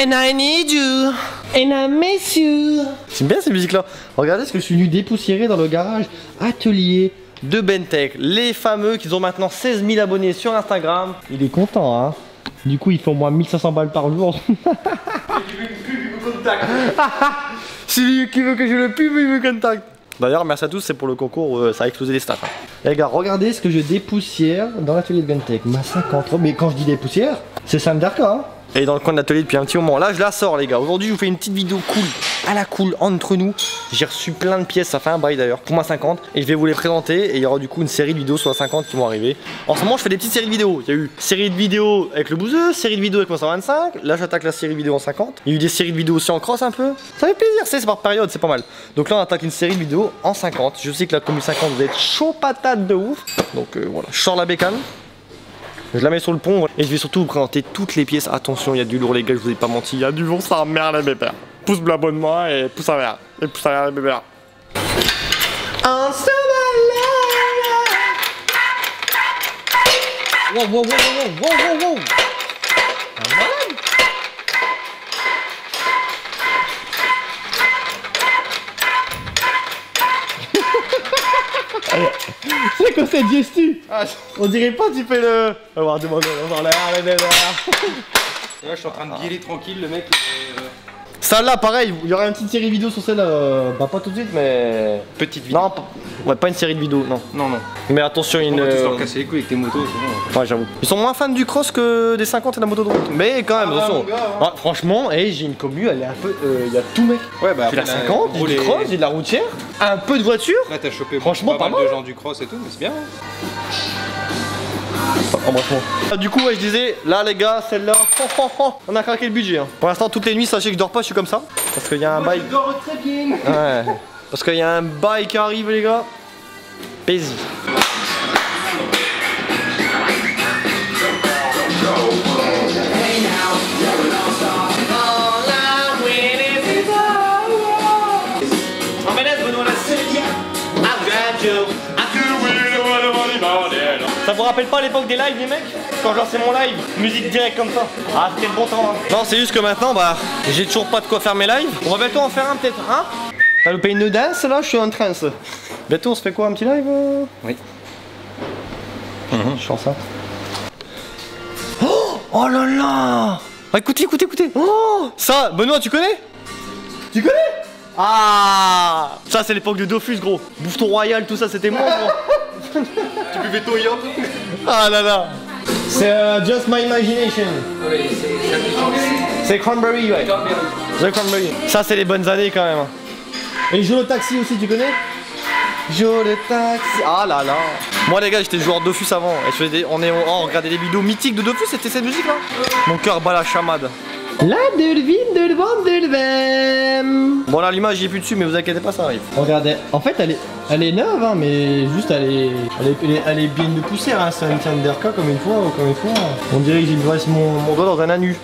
And I need you. And I miss you. J'aime bien ces musiques là. Regardez ce que je suis venu dépoussiérer dans le garage atelier de Bentech. Les fameux qui ont maintenant 16 000 abonnés sur Instagram. Il est content hein. Du coup il fait au moins 1500 balles par jour. Celui qui veut que je le pub, il me contacte. D'ailleurs merci à tous, c'est pour le concours, ça a explosé les stats hein. Les gars, regardez ce que je dépoussière dans l'atelier de Bentech. Ma 50, mais quand je dis dépoussière, c'est Sam Darka hein. Elle est dans le coin de l'atelier depuis un petit moment. Là je la sors les gars. Aujourd'hui je vous fais une petite vidéo cool. À la cool entre nous. J'ai reçu plein de pièces, ça fait un bail d'ailleurs. Pour ma 50. Et je vais vous les présenter. Et il y aura du coup une série de vidéos sur la 50 qui vont arriver. En ce moment je fais des petites séries de vidéos. Il y a eu série de vidéos avec le bouseux, série de vidéos avec mon 125. Là j'attaque la série de vidéos en 50. Il y a eu des séries de vidéos aussi en cross un peu. Ça fait plaisir, c'est par période, c'est pas mal. Donc là on attaque une série de vidéos en 50. Je sais que la commu 50 vous êtes chaud patate de ouf. Donc voilà, je sors la bécane. Je la mets sur le pont et je vais surtout vous présenter toutes les pièces. Attention, il y a du lourd les gars, je vous ai pas menti. Il y a du lourd, ça merde les bébés. Pouce l'abonnement et pouce à merde. Et pouce à merde les bébés. Wow, wow, wow, wow, wow, wow, wow. C'est quoi cette gestu? On dirait pas tu fais le... On va voir, demande, on va voir là, là, je suis en train de guiler tranquille le mec. Celle-là pareil, il y aura une petite série vidéo sur celle-là, bah pas tout de suite mais... Petite vidéo. Non, ouais, pas une série de vidéos, non. Non, non. Mais attention, on va tous leur casser les couilles avec tes motos, c'est bon. Ouais, j'avoue. Ils sont moins fans du cross que des 50 et de la moto de route. Mais quand même, attention. Ah, franchement, hey, j'ai une commu, elle est un peu... Il y a tout mec. Ouais, bah j'ai la 50, j'ai du cross, j'ai de la routière, un peu de voiture. Là t'as chopé franchement pas mal de gens du cross et tout, mais c'est bien. Du coup ouais, je disais, là les gars, celle-là, on a craqué le budget hein. Pour l'instant toutes les nuits sachez que je dors pas, je suis comme ça. Parce qu'il y a un bail. Je dors très bien. Ouais. Parce qu'il y a un bail qui arrive les gars. Paisy. Ça vous rappelle pas l'époque des lives les mecs? Quand je lançais mon live, musique directe comme ça. Ah c'était le bon temps hein. Non c'est juste que maintenant bah j'ai toujours pas de quoi faire mes lives. On va bientôt en faire un peut-être hein. T'as loupé une danse là, je suis en transe. Bientôt on se fait quoi, un petit live Oui. Je sens ça. Oh là là. Écoutez, écoutez, écoutez. Oh ça, Benoît tu connais? Tu connais? Ah ça c'est l'époque de Dofus gros. Bouffeton royal tout ça c'était moi gros. Tu buvais ton yacht? Ah là là. C'est Just My Imagination. Oui, c'est Cranberry ouais. The Cranberry. Ça c'est les bonnes années quand même. Et Joe le taxi aussi tu connais? Joe le taxi. Ah là là. Moi les gars j'étais joueur Dofus avant. Et je faisais des... on regardait des vidéos mythiques de Dofus, c'était cette musique là. Mon cœur bat la chamade. La Delvine de Vandelvem. Bon là l'image j'y est plus dessus mais vous inquiétez pas ça arrive. Regardez, en fait elle est neuve hein, mais juste elle est bien de poussière hein. C'est un Thunderka comme une fois. On dirait que j'ai placé mon doigt dans un anus.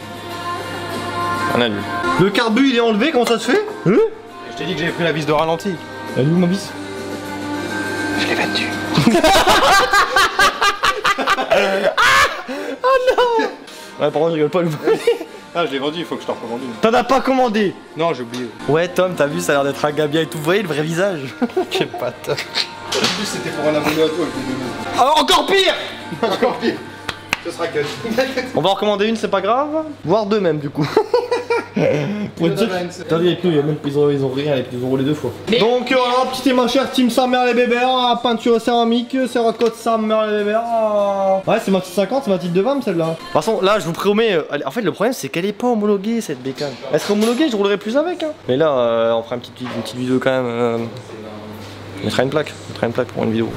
Un anus. Le carbu il est enlevé, comment ça se fait? Je t'ai dit que j'avais pris la vis de ralenti. Elle est où ma vis? Je l'ai battue. Oh non. Ouais par contre je rigole pas le Ah je l'ai vendu, il faut que je t'en recommande une. T'en as pas commandé? Non j'ai oublié. Ouais Tom, t'as vu ça a l'air d'être un gars bien et tout, vous voyez le vrai visage. Quel bâtard. En plus c'était pour un abonné à toi avec les deux. Ah, encore pire. Encore pire. Ce sera cash. On va en recommander une, c'est pas grave. Voire deux même du coup. Pour dire... T'as vu les pneus, ils ont rien, les pneus ils ont roulé deux fois. Donc voilà, petit et ma chère team sa mère les bébés, peinture céramique, céracote sa mère les bébés. Ouais c'est ma petite 50, c'est ma petite de 20 celle-là. De toute façon là je vous promets, en fait le problème c'est qu'elle est pas homologuée cette bécane. Elle serait homologuée, je roulerai plus avec hein. Mais là on fera une petite vidéo quand même. On mettra une plaque pour une vidéo.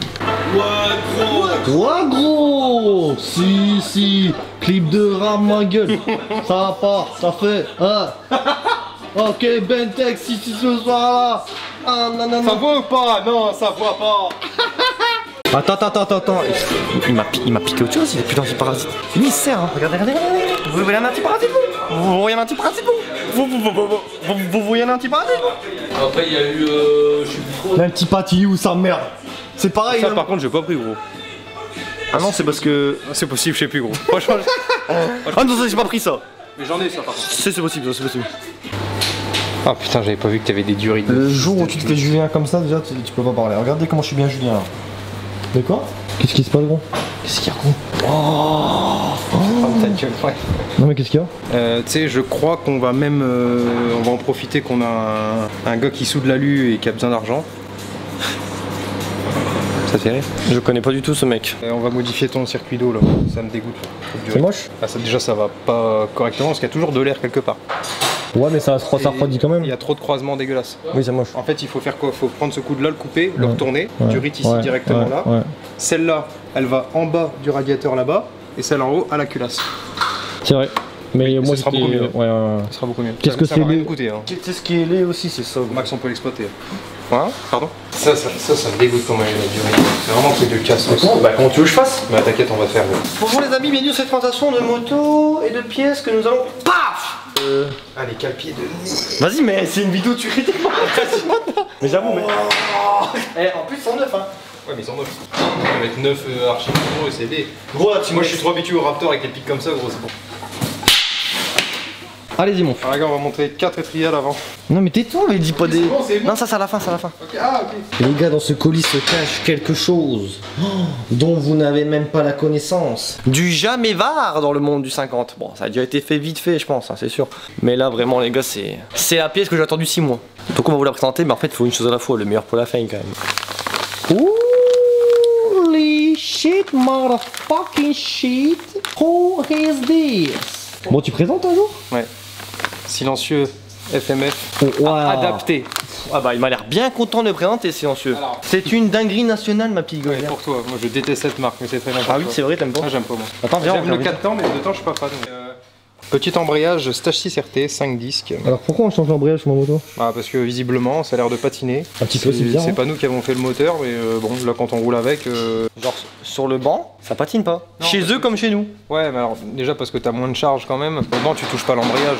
Ouais gros. Si, clip de rame ma gueule. Ça va pas, ça fait Ok Bentech si ce soir là. Non. Ça voit ou pas? Non ça voit pas. Attends. Il m'a piqué autre chose, il est plus d'antiparasite. Lui il sert hein. Regardez. Vous voyez un antiparasite vous voyez un antiparasite vous voyez un antiparasite Après il y a eu je sais plus trop. L'antipathie ou sa merde. C'est pareil. Ça hein. par contre j'ai pas pris gros. Ah non c'est parce que... C'est possible, je sais plus gros. Franchement. Ah non ça j'ai pas pris ça. Mais j'en ai ça par contre. C'est possible, c'est possible. Ah putain, j'avais pas vu que t'avais des durées. Le jour où tu te fais Julien comme ça, déjà tu peux pas parler. Regardez comment je suis bien Julien là. De quoi? Qu'est-ce qui se passe gros? Qu'est-ce qu'il y a gros? Ta gueule, ouais. Non mais qu'est-ce qu'il y a? Tu sais, je crois qu'on va même on va en profiter qu'on a un gars qui soude l'alu et qui a besoin d'argent. Ça te fait rire? Je connais pas du tout ce mec. On va modifier ton circuit d'eau là, ça me dégoûte. C'est moche? Ah, ça, déjà ça va pas correctement parce qu'il y a toujours de l'air quelque part. Ouais mais ça refroidit quand même. Il y a trop de croisements dégueulasses. Oui c'est moche. En fait il faut faire quoi? Il faut prendre ce coude là, le couper, le retourner, du rite ici directement là. Ouais. Celle-là, elle va en bas du radiateur là-bas et celle en haut à la culasse. C'est vrai. Mais moi ça sera beaucoup mieux. Ouais. Ça sera beaucoup mieux. Qu'est-ce que ça c'est va rien laid? me coûter hein. C'est ce qui est laid aussi, c'est ça. Max on peut l'exploiter. Hein? Pardon? Ça me dégoûte comment elle a duré. C'est vraiment un truc de casse. Bah comment tu veux que je fasse? Bah t'inquiète, on va faire. Bonjour les amis, bienvenue sur cette présentation de motos et de pièces que nous allons... PAF Allez, calpier de nid. Vas-y mais c'est une vidéo, tu critiques pas. Mais j'avoue mais... en plus ils sont neufs hein. Ouais mais ils sont neufs. On va mettre 9 archives gros et c'est des. Gros là, Moi je suis trop habitué au Raptor avec les pics comme ça gros, c'est bon. Allez-y mon. Alors regarde, on va montrer 4 étriers à l'avant. Non mais tais-toi mais dis pas des... c'est bon. Non ça c'est à la fin, c'est à la fin. Ok, ah ok. Les gars, dans ce colis se cache quelque chose dont vous n'avez même pas la connaissance. Du jamais var dans le monde du 50. Bon, ça a déjà été fait vite fait, je pense, hein, c'est sûr. Mais là, vraiment, les gars, c'est la pièce que j'ai attendue 6 mois. Donc on va vous la présenter, mais en fait, il faut une chose à la fois, le meilleur pour la fin quand même. Holy shit, motherfucking shit. Who is this? Bon, tu présentes un jour? Ouais. Silencieux FMF. Wow. Adapté. Ah bah il m'a l'air bien content de présenter silencieux. C'est une dinguerie nationale ma petite Ouais, gueule. pour toi. Moi je déteste cette marque, mais c'est très bien. Ah oui c'est vrai, t'aimes pas? Ah, j'aime pas moi. Attends viens, J'aime le 4 temps, mais le 2 temps je suis pas fan. Petit embrayage Stage 6 RT, 5 disques. Alors pourquoi on change l'embrayage sur ma moto? Ah, parce que visiblement ça a l'air de patiner. Un petit peu, c'est bizarre. C'est pas nous qui avons fait le moteur, mais bon, là quand on roule avec. Genre sur le banc, ça patine pas. Non, chez eux comme chez nous. Ouais, mais alors déjà parce que t'as moins de charge quand même. Dedans tu touches pas l'embrayage.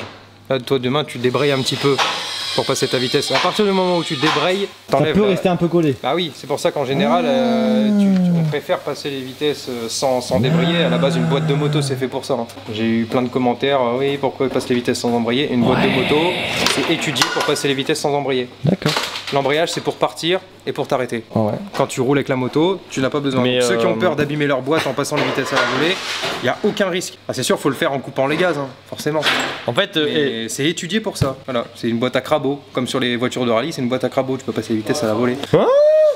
Là, toi demain tu débrayes un petit peu pour passer ta vitesse. À partir du moment où tu débrayes, t'enlèves. Ça peut rester un peu collé. Bah oui, c'est pour ça qu'en général, on préfère passer les vitesses sans débrayer. À la base, une boîte de moto, c'est fait pour ça. Hein. J'ai eu plein de commentaires, oui, pourquoi il passe les vitesses sans embrayer. Une boîte de moto, c'est étudié pour passer les vitesses sans embrayer. D'accord. L'embrayage, c'est pour partir et pour t'arrêter. Ouais. Quand tu roules avec la moto, tu n'as pas besoin. Mais Ceux qui ont peur d'abîmer leur boîte en passant les vitesses à la volée, il n'y a aucun risque. Ah, c'est sûr, faut le faire en coupant les gaz, hein, forcément. En fait, Et c'est étudié pour ça. Voilà, c'est une boîte à crabot, comme sur les voitures de rallye, c'est une boîte à crabot. Tu peux passer les vitesses à la volée. Hein?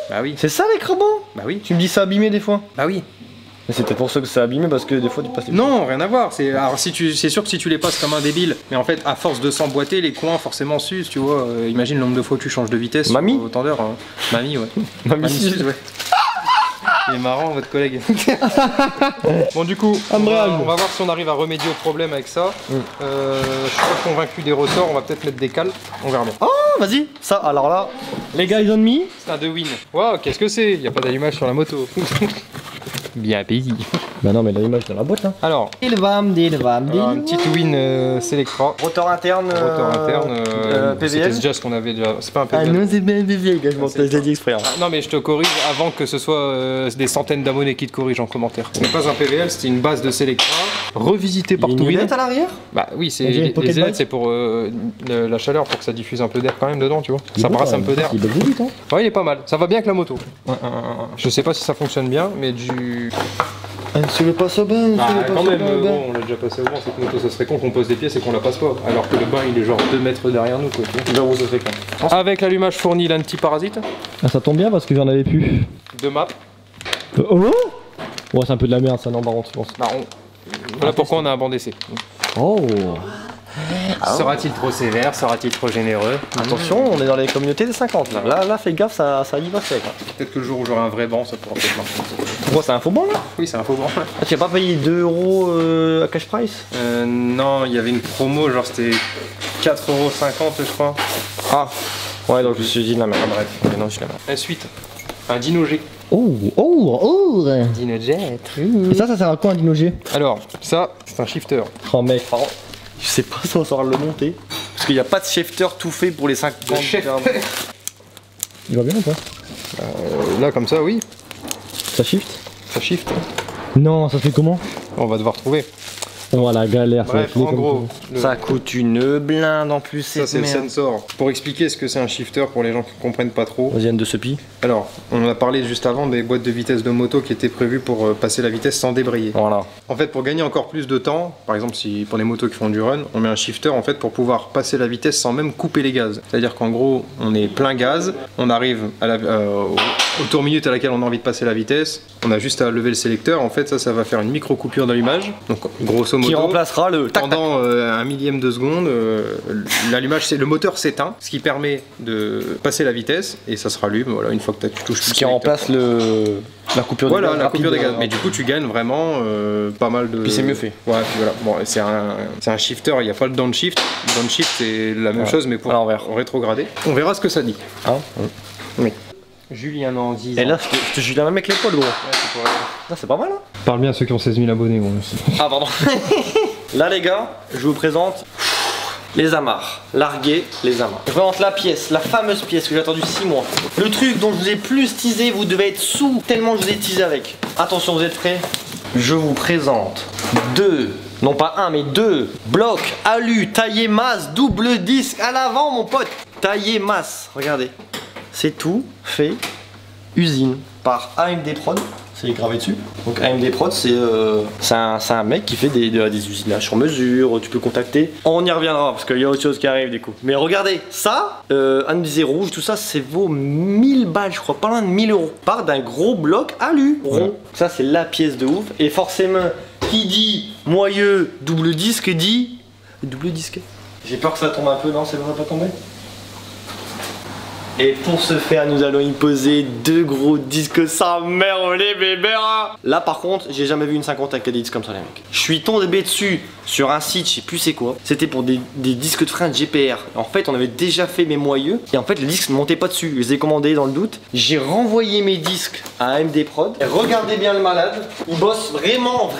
Bah oui. C'est ça les crabons? Bah oui. Tu me dis ça abîmé des fois? Bah oui. Mais c'est peut-être pour ça que c'est abîmé parce que des fois tu passes les... Non, rien à voir. Alors c'est sûr que si tu les passes comme un débile, mais en fait à force de s'emboîter, les coins forcément s'usent, tu vois. Imagine le nombre de fois que tu changes de vitesse. Mamie au temps d'heure. Hein. Mamie, ouais. Mamie s'use, ouais. Il est marrant votre collègue. Bon du coup, on va voir si on arrive à remédier au problème avec ça. Je suis pas convaincu des ressorts, on va peut-être mettre des cales. On verra bien. Oh vas-y. Ça alors là, les gars ils ont mis. C'est un 2-win. Waouh, qu'est-ce que c'est? Il n'y a pas d'allumage sur la moto. Bien payé. Bah non mais l'image dans la boîte hein. Alors, un petit win Selectra. Rotor interne. C'était PVL. déjà ce qu'on avait déjà. C'est pas un Ah PVL. non c'est bien un PVL gars, je l'ai dit exprès. Hein. Non mais je te corrige avant que ce soit des centaines d'abonnés qui te corrigent en commentaire. Ce n'est pas un PVL, c'était une base de Selectra revisitée par Une Twin. lunette à l'arrière? Bah oui, c'est On dirait une les pocket ailettes, bike. c'est pour la chaleur, pour que ça diffuse un peu d'air quand même dedans, tu vois. Ça brasse un peu d'air. Il bug vite hein. Ouais, il est pas mal. Ça va bien avec la moto. Je sais pas si ça fonctionne bien, mais du. Sur le passe au bain, Quand même, bon, on l'a déjà passé au banc, cette moto, ça serait con qu'on pose des pièces et qu'on la passe pas. Alors que le bain il est genre 2 mètres derrière nous quoi. Tu vois. ça serait con. Avec l'allumage fourni l'anti-parasite, Ah ça tombe bien parce que j'en avais plus. 2 maps. Oh ouais c'est un peu de la merde ça non par contre je pense. Bah, voilà pourquoi on a un banc d'essai. Oh. Sera-t-il trop sévère? Sera-t-il trop généreux? Attention, on est dans les communautés des 50 là. Là fais gaffe, ça y va sec. Hein. Peut-être que le jour où j'aurai un vrai banc, ça pourra peut-être marcher. Pourquoi c'est un faux banc là? Oui, c'est un faux banc. Ah tu as pas payé 2 € à cash price? Non, il y avait une promo, genre c'était 4,50 € je crois. Ah ouais donc je me suis dit de la merde. Bref, mais non je suis la merde. Ensuite, un Dino G. Oh Dino Jet. Et ça sert à quoi un Dino G? Alors, ça, c'est un shifter. Oh mec, par contre, je sais pas si on saura le monter. Parce qu'il n'y a pas de shifter tout fait pour les 50. Il va bien ou pas? Là, comme ça, oui, Ça shift? ça shift. Non, ça fait comment? On va devoir trouver. Voilà, galère. Bref, en gros, Ça coûte une blinde en plus. ça c'est le sensor. Pour expliquer ce que c'est un shifter pour les gens qui comprennent pas trop. Viennent de ce pi. Alors, on en a parlé juste avant des boîtes de vitesse de moto qui étaient prévues pour passer la vitesse sans débrayer. Voilà. En fait, pour gagner encore plus de temps, par exemple, si pour les motos qui font du run, on met un shifter en fait pour pouvoir passer la vitesse sans même couper les gaz. C'est-à-dire qu'en gros, on est plein gaz, on arrive à au tour minute à laquelle on a envie de passer la vitesse, on a juste à lever le sélecteur. En fait, ça va faire une micro coupure d'allumage. Donc, grosso modo, Qui remplacera le tac, pendant un millième de seconde, l'allumage, le moteur s'éteint, ce qui permet de passer la vitesse et ça se rallume. Voilà, une fois que tu touches. Ce qui remplace la coupure des gaz. Voilà, la coupure des gaz. Mais du coup, tu gagnes vraiment pas mal de. Puis c'est mieux fait. Ouais, puis voilà. Bon, c'est un shifter, il n'y a pas le downshift. Le downshift, c'est la même chose, mais pour rétrograder. On verra ce que ça dit. Hein Oui. Julien en 10 ans. Et là, je te jure la même avec l'épaule, gros. Là, c'est pas mal, hein. Parle bien à ceux qui ont 16 000 abonnés, gros. Ah, pardon. Là, les gars, je vous présente les amarres. Larguer les amarres. Je vous présente la pièce, la fameuse pièce que j'ai attendu 6 mois. Le truc dont je vous ai plus teasé, vous devez être sous tellement je vous ai teasé avec. Attention, vous êtes prêts? Je vous présente 2, non pas 1, mais 2 blocs alu taillé masse, double disque à l'avant, mon pote. Taillé masse, regardez. C'est tout fait usine par AMD Prod. C'est gravé dessus. Donc AMD Prod, c'est un mec qui fait des usinages sur mesure. Tu peux contacter. On y reviendra parce qu'il y a autre chose qui arrive du coup. Mais regardez, ça, un disait rouge, tout ça, c'est vaut 1000 balles, je crois, pas loin de 1000 euros. Part d'un gros bloc alu rond. Ouais. Ça, c'est la pièce de ouf. Et forcément, qui dit moyeu double disque dit double disque. J'ai peur que ça tombe un peu, non? Ça va pas tomber? Et pour ce faire, nous allons y poser 2 gros disques sa mère, les bébés. Là par contre, j'ai jamais vu une 50 avec des disques comme ça, les mecs. Je suis tombé dessus sur un site, je sais plus c'est quoi. C'était pour des disques de frein de GPR. En fait, on avait déjà fait mes moyeux. Et en fait, les disques ne montaient pas dessus. Je les ai commandés dans le doute. J'ai renvoyé mes disques à AMD Prod. Et regardez bien le malade. Il bosse vraiment.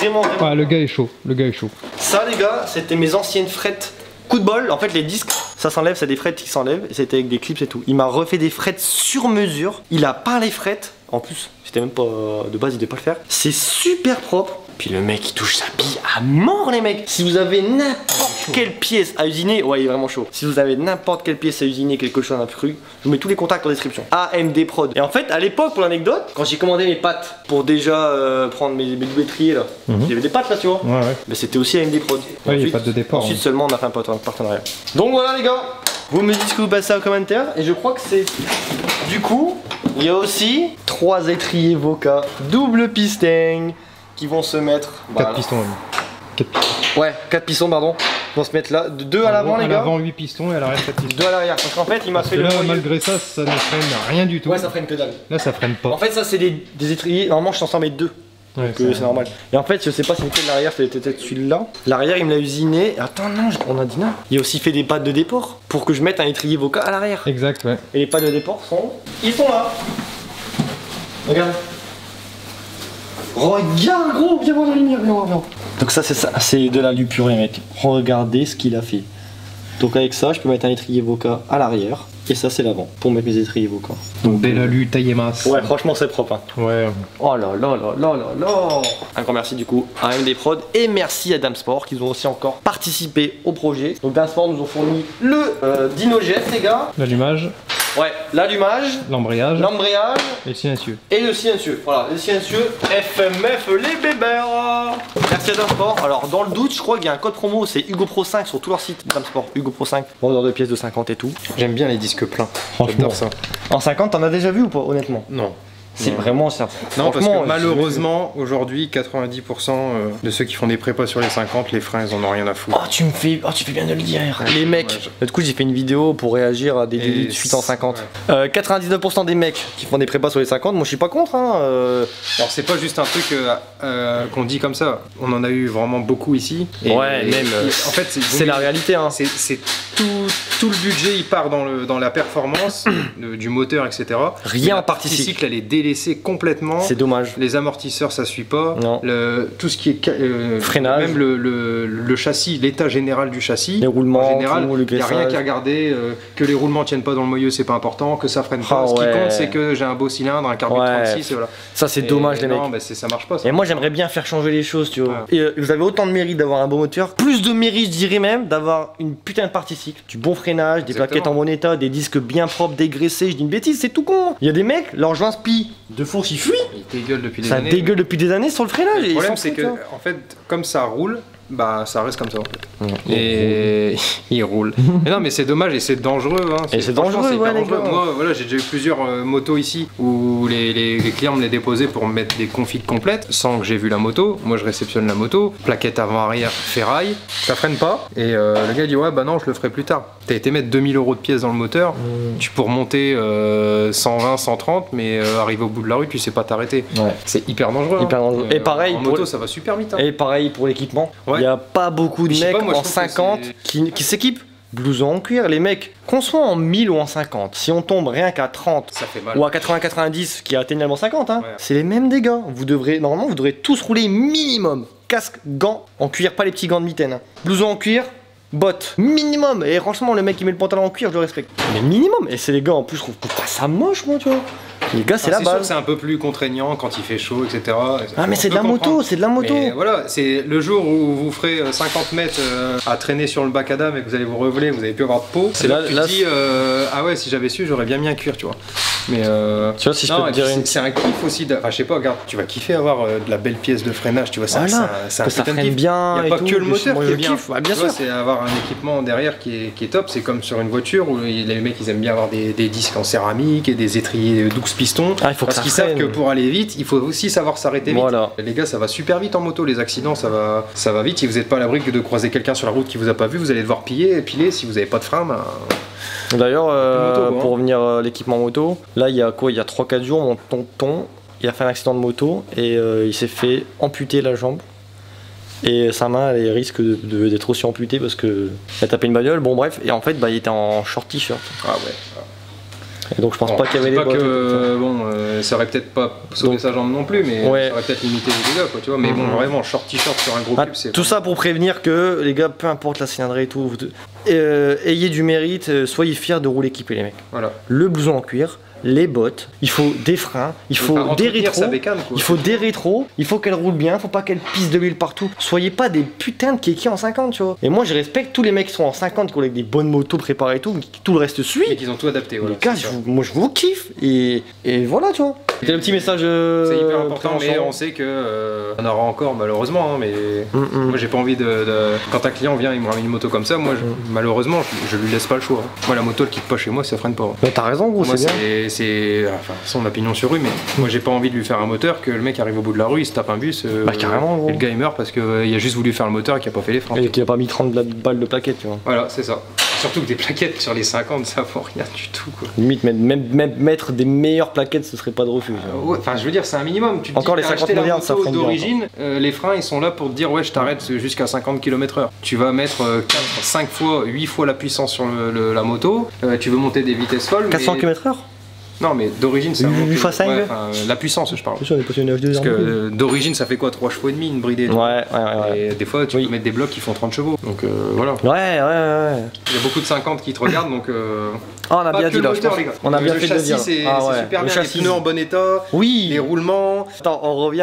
Ah, le gars est chaud. Le gars est chaud. Ça, les gars, c'était mes anciennes frettes. Coup de bol, en fait les disques, ça s'enlève, c'est des frettes qui s'enlèvent, et c'était avec des clips et tout. Il m'a refait des frettes sur mesure, il a peint les frettes, en plus, c'était même pas, de base il devait pas le faire. C'est super propre, puis le mec il touche sa bille à mort les mecs. Si vous avez n'importe quelle pièce à usiner, ouais il est vraiment chaud. Si vous avez n'importe quelle pièce à usiner, quelque chose d'un cru, je vous mets tous les contacts en description. AMD Prod. Et en fait à l'époque, pour l'anecdote, quand j'ai commandé mes pattes pour déjà prendre mes doubles étriers là, il y avait des pattes là tu vois. Ouais. Mais c'était aussi AMD Prod. Ouais, il y a pas de départ. Ensuite seulement on a fait un partenariat. Donc voilà les gars, vous me dites ce que vous passez en commentaire et je crois que c'est... Du coup, il y a aussi 3 étriers Voca double piston qui vont se mettre... 4 pistons même. 4 pistons. Ouais, 4 pistons pardon. Ils vont se mettre là, 2 à l'avant les gars. À l'avant 8 pistons et à l'arrière 4 pistons. 2 à l'arrière, parce qu'en fait il m'a fait le... Là malgré ça, ça ne freine rien du tout. Ouais, ça freine que dalle. Là ça freine pas. En fait ça c'est des étriers, normalement je suis censé en mettre 2. Ouais, c'est normal. Et en fait, je sais pas si c'était l'arrière, c'était peut-être celui-là. L'arrière, il me l'a usiné. Attends, non, on a dit non. Il a aussi fait des pattes de déport pour que je mette un étrier Voca à l'arrière. Exact, ouais. Et les pattes de déport sont. Ils sont là. Regarde. Regarde, gros, viens voir la lumière, viens voir. Donc, ça, c'est ça. C'est de l'alu purée, mec. Regardez ce qu'il a fait. Donc, avec ça, je peux mettre un étrier Voca à l'arrière. Et ça, c'est l'avant pour mettre mes étriers Voca. Donc, belle alu, taillé masse. Ouais, franchement, c'est propre. Hein. Ouais. Oh là là là là là là. Un grand merci du coup à AMD Prod et merci à Damsport qui ont aussi encore participé au projet. Donc Damsport nous ont fourni le Dinojet les gars. L'allumage. Ouais, l'allumage, l'embrayage et le silencieux. Et le silencieux. Voilà, le silencieux FMF les bébés. Merci à Damsport. Alors dans le doute, je crois qu'il y a un code promo, c'est Hugo Pro 5 sur tout leur site Damsport. Hugo Pro 5, vendeur de pièces de 50 et tout. J'aime bien les disques pleins. J'adore ça. En 50, t'en as déjà vu ou pas honnêtement? Non. C'est vraiment ça. Non, parce que malheureusement, aujourd'hui, 90% de ceux qui font des prépas sur les 50, les freins, ils en ont rien à foutre. Oh, tu fais bien de le dire. Les mecs, du coup, j'ai fait une vidéo pour réagir à des délits de fuite en 50. Ouais. 99% des mecs qui font des prépas sur les 50, moi je suis pas contre. Hein, Alors, c'est pas juste un truc qu'on dit comme ça. On en a eu vraiment beaucoup ici. Ouais, même. En fait, c'est la réalité. Hein. C'est tout le budget, il part dans la performance du moteur, etc. Rien en partie cycle, elle est délaissé complètement. C'est dommage. Les amortisseurs, ça suit pas. Non. Tout ce qui est freinage, même le châssis, l'état général du châssis. les roulements, En général, tout, le il n'y a rien graissage. qu'à regarder. Que les roulements tiennent pas dans le moyeu, c'est pas important. Que ça freine pas. Ce qui compte, c'est que j'ai un beau cylindre, un carburant 36. Et voilà. Ça, c'est dommage, les mecs. Non, bah, ça marche pas. Ça. Et moi, j'aimerais bien faire changer les choses, tu vois. Et vous avez autant de mérite d'avoir un bon moteur, plus de mérite, je dirais même, d'avoir une putain de partie cycle, du bon freinage, des Exactement. plaquettes en bon état, des disques bien propres, dégraissés. Je dis une bêtise, c'est tout con. Il y a des mecs, leur joint spi de fourche, il fuit. Il dégueule depuis des Ça années. dégueule depuis des années sur le freinage. Le et ils problème, s'en c'est foutent, que, tu vois. en fait, comme ça roule, bah ça reste comme ça. Ouais. Et il roule. Mais non, mais c'est dommage et c'est dangereux. Hein. Et c'est franchement, dangereux, hyper ouais, les gars. Moi, voilà, j'ai déjà eu plusieurs motos ici où les clients me les déposaient pour me mettre des configs complètes sans que j'ai vu la moto. Moi, je réceptionne la moto, plaquette avant-arrière, ferraille, ça freine pas. Et le gars dit ouais, bah non, je le ferai plus tard. T'as été mettre 2000 € de pièces dans le moteur, tu peux remonter 120, 130, mais arriver au bout de la rue, tu sais pas t'arrêter. Ouais. C'est hyper dangereux. Hyper hein. dangereux. Et pareil en pour- moto, ça va super vite. Hein. Et pareil pour l'équipement. Il Ouais. n'y a pas beaucoup de Je sais mecs pas, moi, je en trouve que 50 qui s'équipent. Blouson en cuir, les mecs, qu'on soit en 1000 ou en 50, si on tombe rien qu'à 30 Ça fait mal. ou à 80-90 qui est atteignable en 50, hein, Ouais. c'est les mêmes dégâts. Normalement, vous devrez tous rouler minimum casque, gants en cuir, pas les petits gants de mitaine. Hein. Blouson en cuir, bottes, minimum. Et franchement, le mec qui met le pantalon en cuir, je le respecte. Mais minimum. Et c'est les gars, en plus, je trouve pas ça moche, moi, tu vois. Les gars, c'est la sûr que base. c'est un peu plus contraignant quand il fait chaud, etc. Ah, mais On c'est de peut la moto, comprendre. c'est de la moto. Mais voilà, c'est le jour où vous ferez 50 mètres à traîner sur le bac à dame et que vous allez vous revoler, vous avez pu avoir de peau. C'est là que tu là, te dis, ah ouais, si j'avais su, j'aurais bien mis un cuir, tu vois. Mais Tu vois, si je non, peux et te dire puis une. c'est un kiff aussi. Enfin, je sais pas, regarde, tu vas kiffer avoir de la belle pièce de freinage, tu vois. Voilà, C'est un que ça putain de freine kiff. bien. Il n'y et a pas tout, que le moteur moi, qui je est bien. kiffe, ouais, bien Tu vois, sûr. c'est avoir un équipement derrière qui est top. C'est comme sur une voiture où les mecs ils aiment bien avoir des disques en céramique et des étriers 12 pistons. Ah, il faut que parce ça qu'ils savent freine. que pour aller vite, il faut aussi savoir s'arrêter vite. Voilà. Les gars, ça va super vite en moto. Les accidents, ça va vite. Si vous n'êtes pas à l'abri que de croiser quelqu'un sur la route qui vous a pas vu, vous allez devoir piler. Si vous n'avez pas de frein, ben, D'ailleurs, moto, quoi, pour hein. revenir à l'équipement moto, là il y a quoi? Il y a 3-4 jours, mon tonton, il a fait un accident de moto et il s'est fait amputer la jambe. Et sa main, elle risque d'être aussi amputée parce que il a tapé une bagnole. Bon bref, et en fait, bah, il était en short t-shirt. ah ouais. Et donc je pense Bon, pas qu'il y avait je les dis pas bottes. que bon, ça aurait peut-être pas sauvé Donc- sa jambe non plus, mais Ouais. ça aurait peut-être limité les dégâts, quoi, tu vois. Mais bon, vraiment, short t-shirt sur un gros Ah, cube, c'est. tout ça pour prévenir que les gars, peu importe la cylindrée et tout, ayez du mérite, soyez fiers de rouler équipés les mecs. Voilà. Le blouson en cuir, les bottes, il faut des freins, il faut Enfin, des entretenir rétros, sa bécane, quoi. il faut des rétros, il faut qu'elle roule bien, faut pas qu'elle pisse de l'huile partout. Soyez pas des putains de kékis en 50, tu vois. Et moi je respecte tous les mecs qui sont en 50, qui roulent avec des bonnes motos préparées et tout, mais qui tout le reste Et suit. qu'ils ont tout adapté, voilà. Les gars, c'est ça. moi je vous kiffe et voilà, tu vois. C'était le petit message. C'est hyper important, mais prévention. on sait que on aura encore malheureusement, hein, mais moi j'ai pas envie de. Quand un client vient, il me ramène une moto comme ça, moi malheureusement je lui laisse pas le choix. Moi la moto elle quitte pas chez moi, ça freine pas. Mais t'as raison, gros, Moi c'est bien. c'est enfin son opinion sur rue, mais moi j'ai pas envie de lui faire un moteur que le mec arrive au bout de la rue, il se tape un bus, Bah, carrément, gros. et le gars il meurt parce qu'il a juste voulu faire le moteur et qu'il a pas fait les freins. Et qui a pas mis 30 balles de plaquettes, tu vois. Voilà, c'est ça. Surtout que des plaquettes sur les 50, ça vaut rien du tout, quoi. Limite, même mettre des meilleures plaquettes, ce serait pas de refus. tu vois. Ouais, enfin, je veux dire, c'est un minimum. Tu te Encore dis, les t'as 50 acheté la modernes, ça moto freine bien, d'origine, les freins ils sont là pour te dire ouais, je t'arrête jusqu'à 50 km/h. Tu vas mettre 4, 5 fois, 8 fois la puissance sur la moto. Tu veux monter des vitesses folles. 400 mais... km/h. Non, mais d'origine, c'est un 8 moto- fois 5, ouais, enfin, la puissance, je parle. Bien sûr, on est passé une H2. Parce que d'origine, ça fait quoi 3 chevaux et demi, une bridée. Ouais. Et des fois, tu Oui. peux mettre des blocs qui font 30 chevaux. Donc voilà. Ouais. Il y a beaucoup de 50 qui te regardent, donc. Ah, on a Pas bien que dit le là, je moteur, pense. les gars. On a bien Le fait de le châssis, dire. c'est Ah ouais, super le bien. châssis. Les pneus en bon état, Oui. les roulements. Attends, on revient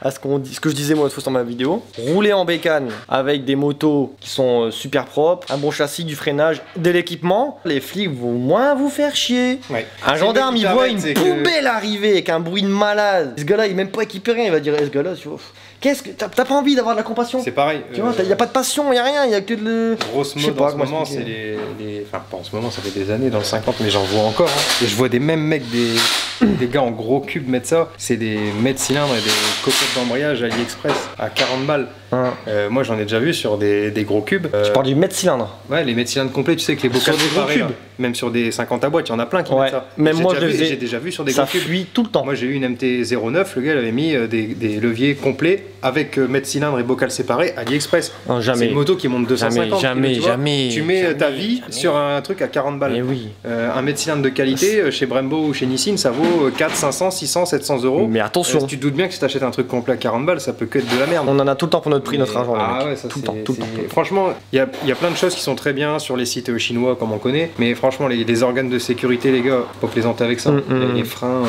à ce que je disais moi autrefois dans ma vidéo. Rouler en bécane avec des motos qui sont super propres, un bon châssis, du freinage, de l'équipement, les flics vont moins vous faire chier. Ouais. Un gendarme, il voit une c'est que- poubelle arriver avec un bruit de malade. Ce gars-là, il est même pas équipé rien, il va dire ce gars-là, tu vois, qu'est-ce que t'as pas envie d'avoir de la compassion? C'est pareil. Tu vois, y a pas de passion, y a rien, y a que de le. Grosse Je sais mode pas en ce comment moment, c'est expliquer. Enfin, pas en ce moment, ça fait des années dans le 50, mais j'en vois encore. Hein. Et je vois des mêmes mecs, des gars en gros cubes mettre ça. C'est des mètres cylindres et des cocottes d'embrayage à AliExpress à 40 balles. Moi j'en ai déjà vu sur des gros cubes. Tu parles du mètre cylindre. Ouais, les mètres cylindres complets, tu sais que les bocals des gros séparés, cubes. là, même sur des 50 à boîte, il y en a plein qui Ouais. mettent ça. Même moi je le faisais. J'ai déjà vu sur des Ça gros cubes. fuit tout le temps. Moi j'ai eu une MT-09, le gars il avait mis des leviers complets avec mètre cylindre et bocal séparés AliExpress. Non, jamais. C'est une moto qui monte 250. Jamais, tu vois. jamais. Tu mets Jamais, ta vie jamais. sur un truc à 40 balles. Mais oui. Un mètre cylindre de qualité chez Brembo ou chez Nissin, ça vaut 4, 500, 600, 700 euros. Mais attention. Tu te doutes bien que si t'achètes un truc complet à 40 balles, ça peut que être de la merde. On en a tout le temps pour notre prix, notre argent. les Ah mecs. ouais, ça tout le temps, tout le temps. Franchement, il y a plein de choses qui sont très bien sur les sites chinois, comme on connaît. Mais franchement, les organes de sécurité, les gars, faut plaisanter avec ça. Les freins,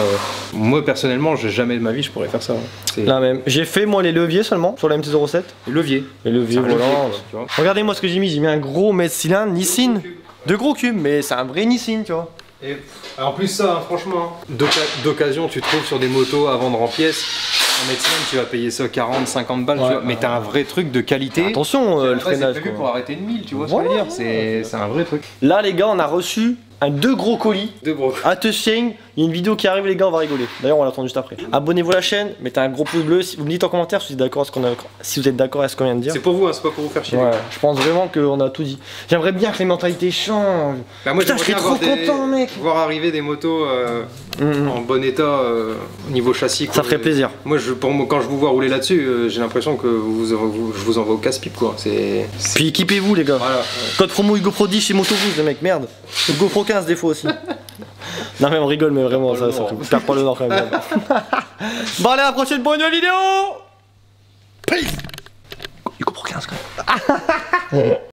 moi personnellement, jamais de ma vie je pourrais faire ça. C'est Là même. J'ai fait moi les leviers seulement sur la MT-07. le levier. Les leviers C'est un levier, volants. quoi, tu vois. Regardez-moi ce que j'ai mis. J'ai mis un gros mètre cylindre Nissin. De gros cubes, mais c'est un vrai Nissin, tu vois. Et en plus ça, hein, franchement, d'occasion, tu trouves sur des motos à vendre en pièces. Un mètre cylindre, tu vas payer ça 40, 50 balles, tu vois. Mais t'as un vrai truc de qualité. Attention, le freinage. C'est prévu quoi. pour arrêter une mille, tu vois ce que je veux dire. C'est un vrai truc. Là, les gars, on a reçu deux gros colis. De gros. Attention, il y a une vidéo qui arrive, les gars, on va rigoler. D'ailleurs, on l'attend juste après. Abonnez-vous à la chaîne, mettez un gros pouce bleu. Si vous me dites en commentaire si vous êtes d'accord avec ce qu'on vient de dire. C'est pour vous, hein, c'est pas pour vous faire chier. Ouais, je pense vraiment qu'on a tout dit. J'aimerais bien que les mentalités changent. Bah, moi, Putain, je serais j'aimerais trop bien voir content, mec. voir arriver des motos en bon état au niveau châssis. Quoi. Ça ferait plaisir. Moi, quand je vous vois rouler là-dessus, j'ai l'impression que je vous envoie au casse-pipe quoi. Puis équipez-vous, les gars. Voilà. Code promo GoPro 10 chez Motovooz, les mecs, merde. Le GoPro 15 des fois aussi. Non, mais on rigole, mais vraiment, ça perd pas le nord quand même. Bon, allez, à la prochaine pour une nouvelle vidéo. Peace. GoPro 15 quand même.